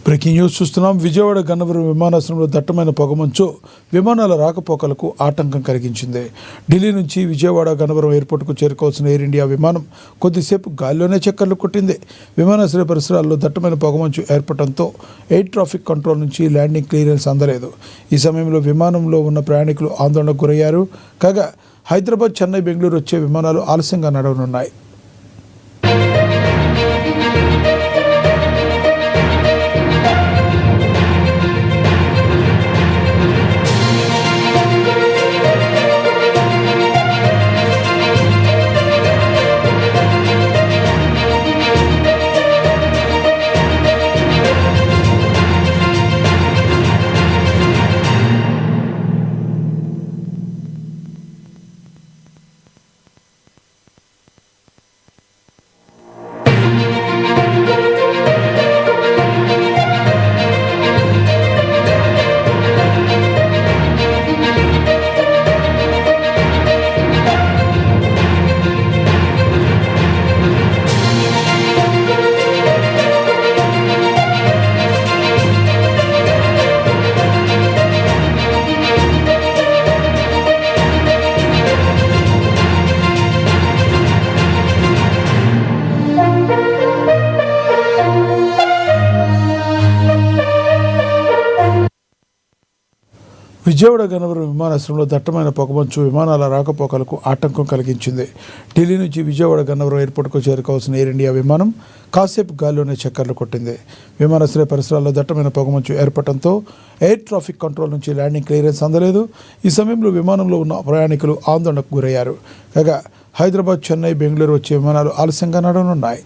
Breaking news చూస్తున్నాం. విజయవాడ గన్నవరం విమానాశ్రయంలో దట్టమైన పొగమంచు విమానాల రాకపోకలకు ఆటంకం కలిగించింది. ఢిల్లీ నుంచి విజయవాడ గన్నవరం ఎయిర్పోర్టుకు చేరుకోవాల్సిన ఎయిర్ ఇండియా విమానం కొద్దిసేపు గాల్లోనే చక్కర్లు కొట్టింది. విమానాశ్రయ పరిసరాల్లో దట్టమైన పొగమంచు ఏర్పడటంతో ఎయిర్ ట్రాఫిక్ కంట్రోల్ నుంచి ల్యాండింగ్ క్లియరెన్స్ అందలేదు. ఈ సమయంలో విమానంలో ఉన్న ప్రయాణికులు ఆందోళనకు గురయ్యారు. కాగా హైదరాబాద్, చెన్నై, బెంగళూరు వచ్చే విమానాలు ఆలస్యంగా నడవనున్నాయి. విజయవాడ గన్నవరం విమానాశ్రయంలో దట్టమైన పొగమంచు విమానాల రాకపోకలకు ఆటంకం కలిగించింది. ఢిల్లీ నుంచి విజయవాడ గన్నవరం ఎయిర్పోర్టుకు చేరుకోవాల్సిన ఎయిర్ ఇండియా విమానం కాసేపు గాల్లోనే చక్కర్లు కొట్టింది. విమానాశ్రయ పరిసరాల్లో దట్టమైన పొగమంచు ఏర్పడటంతో ఎయిర్ ట్రాఫిక్ కంట్రోల్ నుంచి ల్యాండింగ్ క్లియరెన్స్ అందలేదు. ఈ సమయంలో విమానంలో ఉన్న ప్రయాణికులు ఆందోళనకు గురయ్యారు. కాగా హైదరాబాద్, చెన్నై, బెంగళూరు వచ్చే విమానాలు ఆలస్యంగా నడవనున్నాయి.